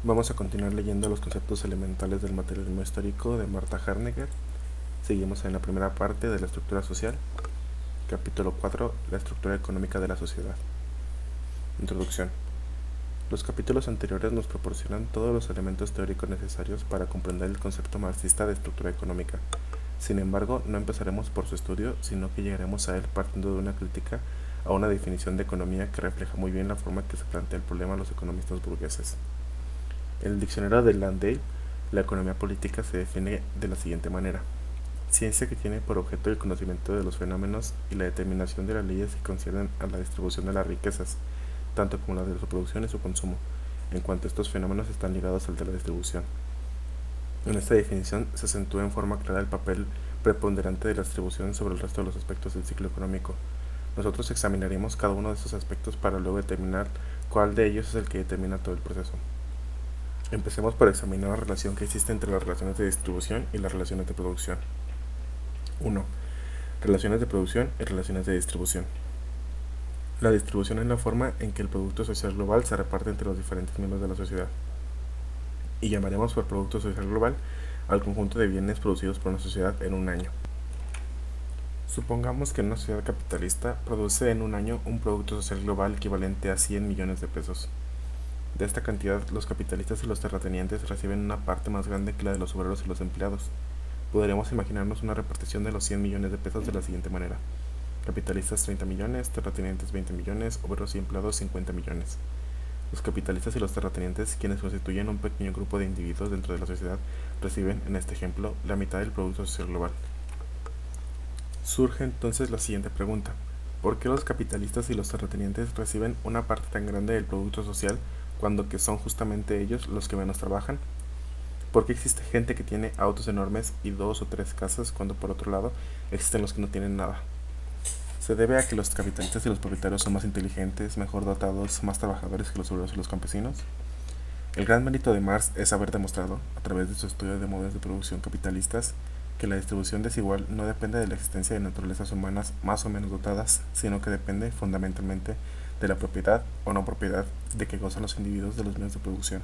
Vamos a continuar leyendo los conceptos elementales del materialismo histórico de Martha Harnecker. Seguimos en la primera parte de la estructura social. Capítulo 4. La estructura económica de la sociedad. Introducción. Los capítulos anteriores nos proporcionan todos los elementos teóricos necesarios para comprender el concepto marxista de estructura económica. Sin embargo, no empezaremos por su estudio, sino que llegaremos a él partiendo de una crítica a una definición de economía que refleja muy bien la forma que se plantea el problema a los economistas burgueses. En el diccionario de Landale, la economía política se define de la siguiente manera: ciencia que tiene por objeto el conocimiento de los fenómenos y la determinación de las leyes que conciernen a la distribución de las riquezas, tanto como la de su producción y su consumo, en cuanto estos fenómenos están ligados al de la distribución. En esta definición se acentúa en forma clara el papel preponderante de la distribución sobre el resto de los aspectos del ciclo económico. Nosotros examinaremos cada uno de estos aspectos para luego determinar cuál de ellos es el que determina todo el proceso. Empecemos por examinar la relación que existe entre las relaciones de distribución y las relaciones de producción. 1. Relaciones de producción y relaciones de distribución. La distribución es la forma en que el producto social global se reparte entre los diferentes miembros de la sociedad. Y llamaremos por producto social global al conjunto de bienes producidos por una sociedad en un año. Supongamos que una sociedad capitalista produce en un año un producto social global equivalente a 100 millones de pesos. De esta cantidad, los capitalistas y los terratenientes reciben una parte más grande que la de los obreros y los empleados. Podríamos imaginarnos una repartición de los 100 millones de pesos de la siguiente manera: capitalistas 30 millones, terratenientes 20 millones, obreros y empleados 50 millones. Los capitalistas y los terratenientes, quienes constituyen un pequeño grupo de individuos dentro de la sociedad, reciben, en este ejemplo, la mitad del producto social global. Surge entonces la siguiente pregunta: ¿por qué los capitalistas y los terratenientes reciben una parte tan grande del producto social cuando que son justamente ellos los que menos trabajan? ¿Por qué existe gente que tiene autos enormes y 2 o 3 casas cuando por otro lado existen los que no tienen nada? Se debe a que los capitalistas y los propietarios son más inteligentes, mejor dotados, más trabajadores que los obreros y los campesinos. El gran mérito de Marx es haber demostrado, a través de su estudio de modelos de producción capitalistas, que la distribución desigual no depende de la existencia de naturalezas humanas más o menos dotadas, sino que depende fundamentalmente de la propiedad o no propiedad de que gozan los individuos de los medios de producción.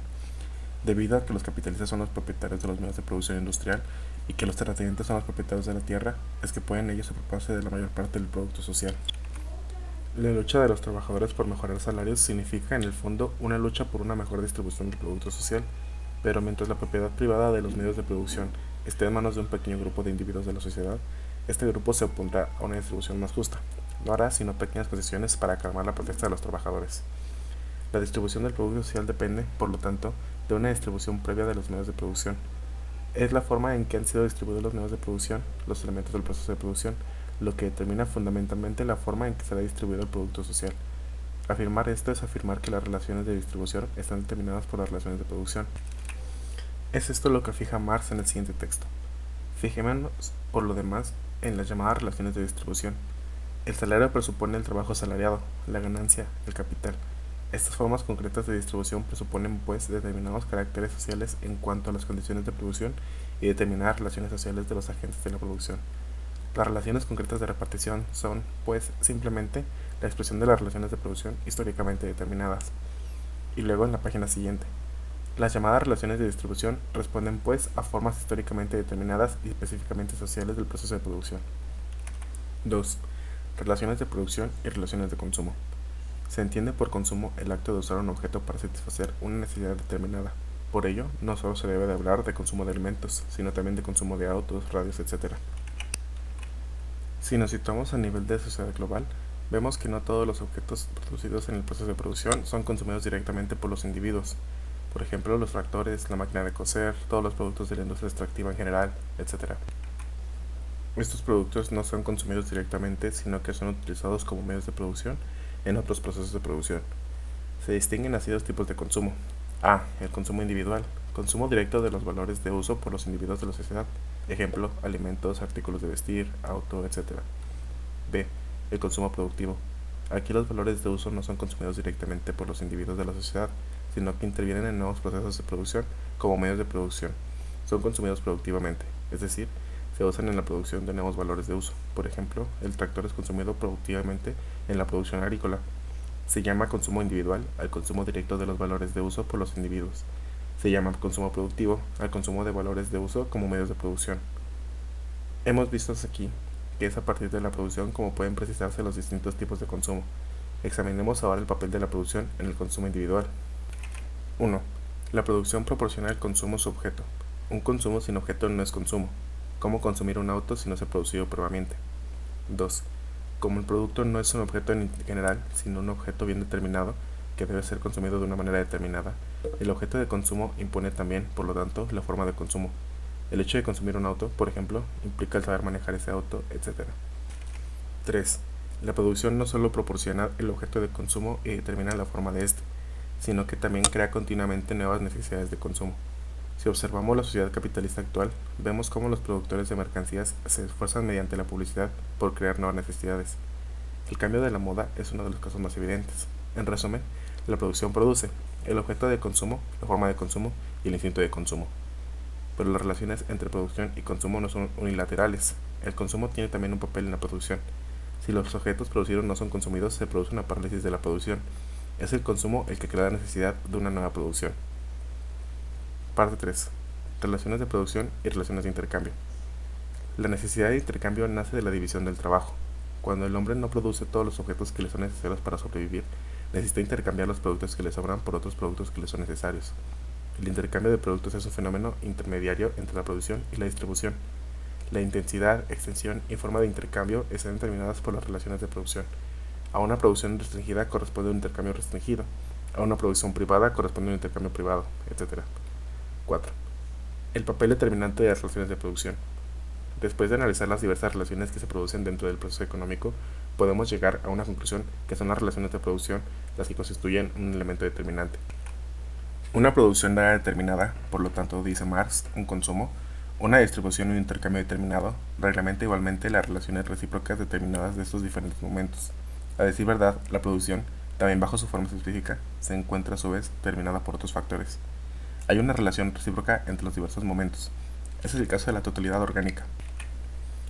Debido a que los capitalistas son los propietarios de los medios de producción industrial y que los terratenientes son los propietarios de la tierra, es que pueden ellos apropiarse de la mayor parte del producto social. La lucha de los trabajadores por mejorar salarios significa, en el fondo, una lucha por una mejor distribución del producto social, pero mientras la propiedad privada de los medios de producción esté en manos de un pequeño grupo de individuos de la sociedad, este grupo se opondrá a una distribución más justa. No hará sino pequeñas concesiones para calmar la protesta de los trabajadores. La distribución del producto social depende, por lo tanto, de una distribución previa de los medios de producción. Es la forma en que han sido distribuidos los medios de producción, los elementos del proceso de producción, lo que determina fundamentalmente la forma en que será distribuido el producto social. Afirmar esto es afirmar que las relaciones de distribución están determinadas por las relaciones de producción. Es esto lo que fija Marx en el siguiente texto. Fijémonos, por lo demás, en las llamadas relaciones de distribución. El salario presupone el trabajo asalariado, la ganancia, el capital. Estas formas concretas de distribución presuponen, pues, determinados caracteres sociales en cuanto a las condiciones de producción y determinadas relaciones sociales de los agentes de la producción. Las relaciones concretas de repartición son, pues, simplemente la expresión de las relaciones de producción históricamente determinadas. Y luego en la página siguiente: las llamadas relaciones de distribución responden, pues, a formas históricamente determinadas y específicamente sociales del proceso de producción. 2. Relaciones de producción y relaciones de consumo. Se entiende por consumo el acto de usar un objeto para satisfacer una necesidad determinada. Por ello, no solo se debe de hablar de consumo de alimentos, sino también de consumo de autos, radios, etc. Si nos situamos a nivel de sociedad global, vemos que no todos los objetos producidos en el proceso de producción son consumidos directamente por los individuos. Por ejemplo, los tractores, la máquina de coser, todos los productos de la industria extractiva en general, etc. Estos productos no son consumidos directamente, sino que son utilizados como medios de producción en otros procesos de producción. Se distinguen así dos tipos de consumo. A. El consumo individual, consumo directo de los valores de uso por los individuos de la sociedad, ejemplo, alimentos, artículos de vestir, auto, etc. B. El consumo productivo. Aquí los valores de uso no son consumidos directamente por los individuos de la sociedad, sino que intervienen en nuevos procesos de producción como medios de producción. Son consumidos productivamente, es decir, se usan en la producción de nuevos valores de uso. Por ejemplo, el tractor es consumido productivamente en la producción agrícola. Se llama consumo individual al consumo directo de los valores de uso por los individuos. Se llama consumo productivo al consumo de valores de uso como medios de producción. Hemos visto hasta aquí que es a partir de la producción como pueden precisarse los distintos tipos de consumo. Examinemos ahora el papel de la producción en el consumo individual. 1. La producción proporciona al consumo su objeto. Un consumo sin objeto no es consumo. ¿Cómo consumir un auto si no se ha producido previamente? 2. Como el producto no es un objeto en general, sino un objeto bien determinado que debe ser consumido de una manera determinada, el objeto de consumo impone también, por lo tanto, la forma de consumo. El hecho de consumir un auto, por ejemplo, implica el saber manejar ese auto, etc. 3. La producción no solo proporciona el objeto de consumo y determina la forma de este, sino que también crea continuamente nuevas necesidades de consumo. Si observamos la sociedad capitalista actual, vemos cómo los productores de mercancías se esfuerzan mediante la publicidad por crear nuevas necesidades. El cambio de la moda es uno de los casos más evidentes. En resumen, la producción produce el objeto de consumo, la forma de consumo y el instinto de consumo. Pero las relaciones entre producción y consumo no son unilaterales. El consumo tiene también un papel en la producción. Si los objetos producidos no son consumidos, se produce una parálisis de la producción. Es el consumo el que crea la necesidad de una nueva producción. Parte 3. Relaciones de producción y relaciones de intercambio. La necesidad de intercambio nace de la división del trabajo. Cuando el hombre no produce todos los objetos que le son necesarios para sobrevivir, necesita intercambiar los productos que le sobran por otros productos que le son necesarios. El intercambio de productos es un fenómeno intermediario entre la producción y la distribución. La intensidad, extensión y forma de intercambio están determinadas por las relaciones de producción. A una producción restringida corresponde un intercambio restringido. A una producción privada corresponde un intercambio privado, etc. 4. El papel determinante de las relaciones de producción. Después de analizar las diversas relaciones que se producen dentro del proceso económico, podemos llegar a una conclusión que son las relaciones de producción las que constituyen un elemento determinante. Una producción determinada, por lo tanto, dice Marx, un consumo, una distribución y un intercambio determinado, reglamenta igualmente las relaciones recíprocas determinadas de estos diferentes momentos. A decir verdad, la producción, también bajo su forma específica, se encuentra a su vez determinada por otros factores. Hay una relación recíproca entre los diversos momentos. Ese es el caso de la totalidad orgánica.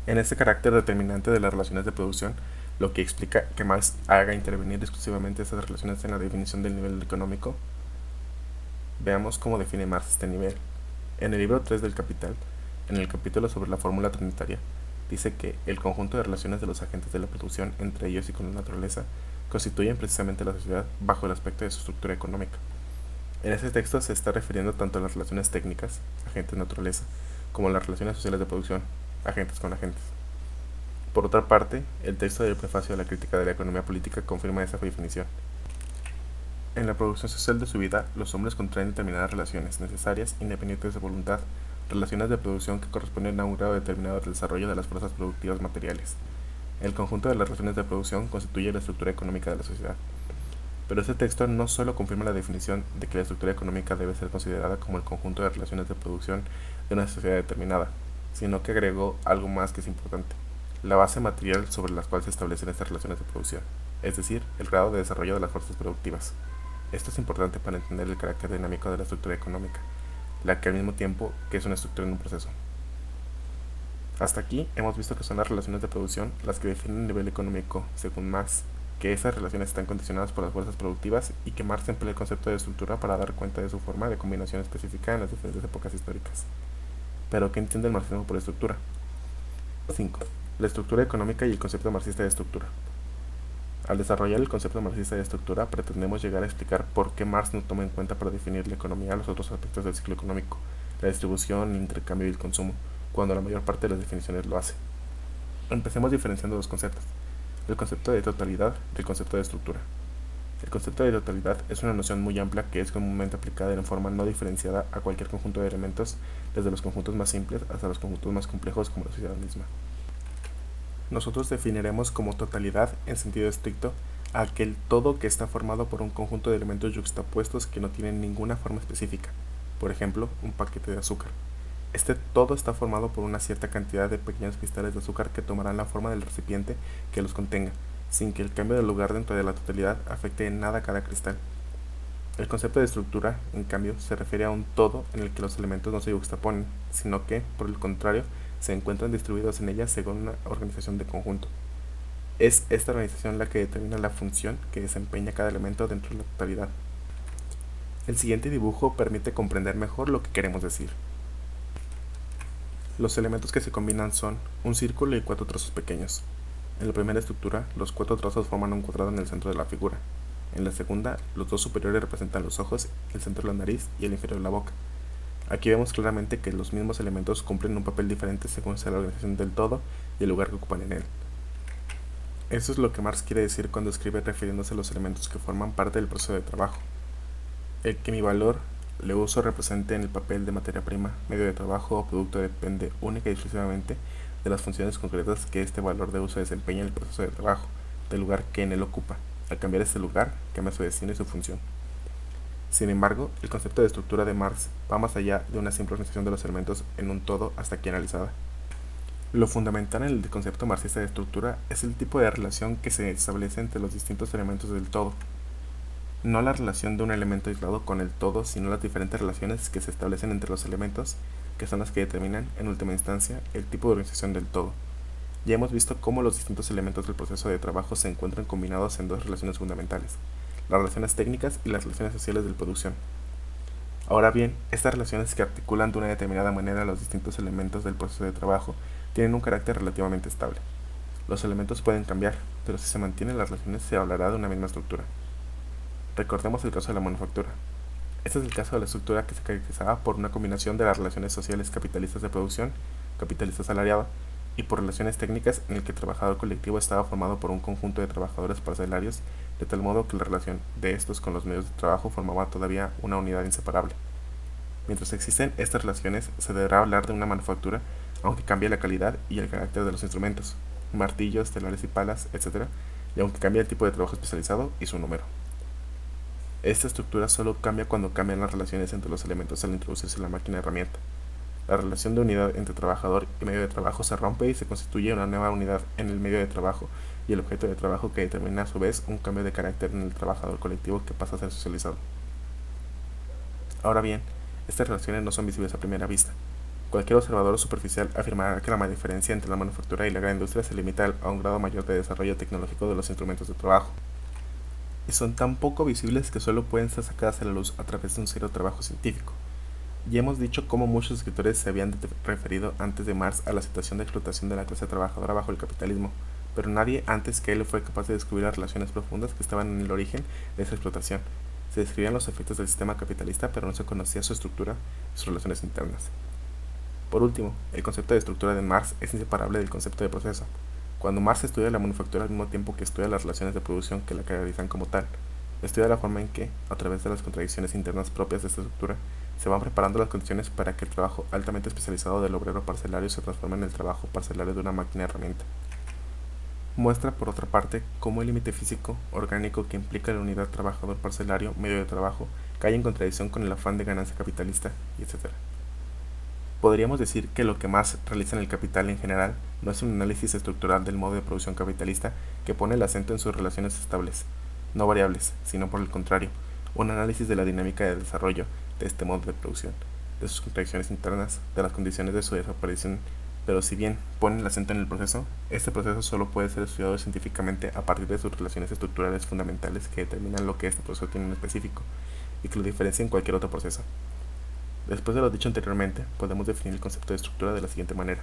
En este carácter determinante de las relaciones de producción, lo que explica que Marx haga intervenir exclusivamente estas relaciones en la definición del nivel económico. Veamos cómo define Marx este nivel. En el libro 3 del Capital, en el capítulo sobre la fórmula trinitaria, dice que el conjunto de relaciones de los agentes de la producción entre ellos y con la naturaleza constituyen precisamente la sociedad bajo el aspecto de su estructura económica. En ese texto se está refiriendo tanto a las relaciones técnicas, agentes naturaleza, como a las relaciones sociales de producción, agentes con agentes. Por otra parte, el texto del prefacio de la crítica de la economía política confirma esa definición. En la producción social de su vida, los hombres contraen determinadas relaciones necesarias independientes de voluntad, relaciones de producción que corresponden a un grado determinado del desarrollo de las fuerzas productivas materiales. El conjunto de las relaciones de producción constituye la estructura económica de la sociedad. Pero este texto no solo confirma la definición de que la estructura económica debe ser considerada como el conjunto de relaciones de producción de una sociedad determinada, sino que agregó algo más que es importante: la base material sobre la cual se establecen estas relaciones de producción, es decir, el grado de desarrollo de las fuerzas productivas. Esto es importante para entender el carácter dinámico de la estructura económica, la que al mismo tiempo que es una estructura en un proceso. Hasta aquí hemos visto que son las relaciones de producción las que definen el nivel económico, según Marx, que esas relaciones están condicionadas por las fuerzas productivas y que Marx emplea el concepto de estructura para dar cuenta de su forma de combinación específica en las diferentes épocas históricas. Pero, ¿qué entiende el marxismo por estructura? 5. La estructura económica y el concepto marxista de estructura. Al desarrollar el concepto marxista de estructura, pretendemos llegar a explicar por qué Marx no toma en cuenta para definir la economía los otros aspectos del ciclo económico, la distribución, el intercambio y el consumo, cuando la mayor parte de las definiciones lo hace. Empecemos diferenciando los conceptos: el concepto de totalidad del concepto de estructura. El concepto de totalidad es una noción muy amplia que es comúnmente aplicada en forma no diferenciada a cualquier conjunto de elementos, desde los conjuntos más simples hasta los conjuntos más complejos como la sociedad misma. Nosotros definiremos como totalidad, en sentido estricto, aquel todo que está formado por un conjunto de elementos yuxtapuestos que no tienen ninguna forma específica. Por ejemplo, un paquete de azúcar. Este todo está formado por una cierta cantidad de pequeños cristales de azúcar que tomarán la forma del recipiente que los contenga, sin que el cambio de lugar dentro de la totalidad afecte en nada a cada cristal. El concepto de estructura, en cambio, se refiere a un todo en el que los elementos no se yuxtaponen, sino que, por el contrario, se encuentran distribuidos en ella según una organización de conjunto. Es esta organización la que determina la función que desempeña cada elemento dentro de la totalidad. El siguiente dibujo permite comprender mejor lo que queremos decir. Los elementos que se combinan son un círculo y 4 trozos pequeños. En la primera estructura, los 4 trozos forman un cuadrado en el centro de la figura. En la segunda, los dos superiores representan los ojos, el centro de la nariz y el inferior de la boca. Aquí vemos claramente que los mismos elementos cumplen un papel diferente según sea la organización del todo y el lugar que ocupan en él. Eso es lo que Marx quiere decir cuando escribe refiriéndose a los elementos que forman parte del proceso de trabajo. El que mi valor le uso represente en el papel de materia prima, medio de trabajo o producto depende única y exclusivamente de las funciones concretas que este valor de uso desempeña en el proceso de trabajo, del lugar que en él ocupa. Al cambiar este lugar, cambia su destino y su función. Sin embargo, el concepto de estructura de Marx va más allá de una simple organización de los elementos en un todo hasta aquí analizada. Lo fundamental en el concepto marxista de estructura es el tipo de relación que se establece entre los distintos elementos del todo. No la relación de un elemento aislado con el todo, sino las diferentes relaciones que se establecen entre los elementos, que son las que determinan, en última instancia, el tipo de organización del todo. Ya hemos visto cómo los distintos elementos del proceso de trabajo se encuentran combinados en dos relaciones fundamentales, las relaciones técnicas y las relaciones sociales de producción. Ahora bien, estas relaciones que articulan de una determinada manera los distintos elementos del proceso de trabajo tienen un carácter relativamente estable. Los elementos pueden cambiar, pero si se mantienen las relaciones se hablará de una misma estructura. Recordemos el caso de la manufactura. Este es el caso de la estructura que se caracterizaba por una combinación de las relaciones sociales capitalistas de producción, capitalista asalariado, y por relaciones técnicas en el que el trabajador colectivo estaba formado por un conjunto de trabajadores parcelarios, de tal modo que la relación de estos con los medios de trabajo formaba todavía una unidad inseparable. Mientras existen estas relaciones, se deberá hablar de una manufactura, aunque cambie la calidad y el carácter de los instrumentos, martillos, telares y palas, etc., y aunque cambie el tipo de trabajo especializado y su número. Esta estructura solo cambia cuando cambian las relaciones entre los elementos al introducirse la máquina herramienta. La relación de unidad entre trabajador y medio de trabajo se rompe y se constituye una nueva unidad en el medio de trabajo y el objeto de trabajo que determina a su vez un cambio de carácter en el trabajador colectivo que pasa a ser socializado. Ahora bien, estas relaciones no son visibles a primera vista. Cualquier observador superficial afirmará que la diferencia entre la manufactura y la gran industria se limita a un grado mayor de desarrollo tecnológico de los instrumentos de trabajo, y son tan poco visibles que solo pueden ser sacadas a la luz a través de un serio trabajo científico. Ya hemos dicho cómo muchos escritores se habían referido antes de Marx a la situación de explotación de la clase trabajadora bajo el capitalismo, pero nadie antes que él fue capaz de descubrir las relaciones profundas que estaban en el origen de esa explotación. Se describían los efectos del sistema capitalista, pero no se conocía su estructura y sus relaciones internas. Por último, el concepto de estructura de Marx es inseparable del concepto de proceso. Cuando Marx estudia la manufactura al mismo tiempo que estudia las relaciones de producción que la caracterizan como tal, estudia la forma en que, a través de las contradicciones internas propias de esta estructura, se van preparando las condiciones para que el trabajo altamente especializado del obrero parcelario se transforme en el trabajo parcelario de una máquina herramienta. Muestra, por otra parte, cómo el límite físico, orgánico que implica la unidad trabajador parcelario, medio de trabajo, cae en contradicción con el afán de ganancia capitalista, etc. Podríamos decir que lo que más realiza en el capital en general no es un análisis estructural del modo de producción capitalista que pone el acento en sus relaciones estables, no variables, sino por el contrario, un análisis de la dinámica de desarrollo de este modo de producción, de sus contradicciones internas, de las condiciones de su desaparición, pero si bien pone el acento en el proceso, este proceso solo puede ser estudiado científicamente a partir de sus relaciones estructurales fundamentales que determinan lo que este proceso tiene en específico y que lo diferencia en cualquier otro proceso. Después de lo dicho anteriormente, podemos definir el concepto de estructura de la siguiente manera.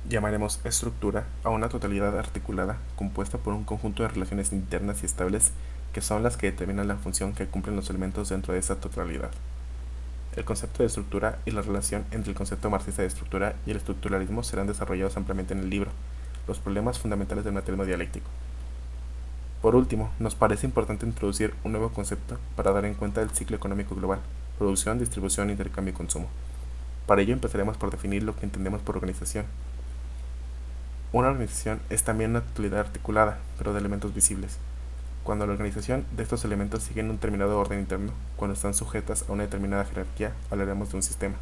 Llamaremos estructura a una totalidad articulada compuesta por un conjunto de relaciones internas y estables que son las que determinan la función que cumplen los elementos dentro de esa totalidad. El concepto de estructura y la relación entre el concepto marxista de estructura y el estructuralismo serán desarrollados ampliamente en el libro, Los problemas fundamentales del materialismo dialéctico. Por último, nos parece importante introducir un nuevo concepto para dar en cuenta del ciclo económico global: producción, distribución, intercambio y consumo. Para ello empezaremos por definir lo que entendemos por organización. Una organización es también una totalidad articulada, pero de elementos visibles. Cuando la organización de estos elementos sigue un determinado orden interno, cuando están sujetas a una determinada jerarquía, hablaremos de un sistema.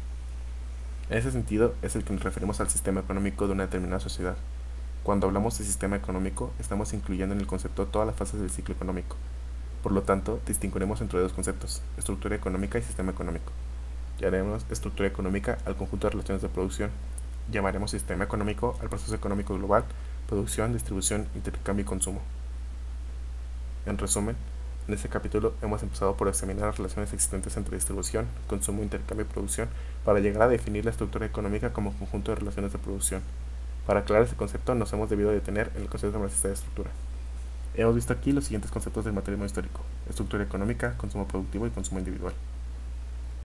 En ese sentido es el que nos referimos al sistema económico de una determinada sociedad. Cuando hablamos de sistema económico, estamos incluyendo en el concepto todas las fases del ciclo económico. Por lo tanto, distinguiremos entre dos conceptos: estructura económica y sistema económico. Llamaremos estructura económica al conjunto de relaciones de producción. Llamaremos sistema económico al proceso económico global: producción, distribución, intercambio y consumo. En resumen, En este capítulo hemos empezado por examinar las relaciones existentes entre distribución, consumo, intercambio y producción para llegar a definir la estructura económica como conjunto de relaciones de producción. Para aclarar este concepto nos hemos debido detener en el concepto marxista de estructura. Hemos visto aquí los siguientes conceptos del materialismo histórico: estructura económica, consumo productivo y consumo individual.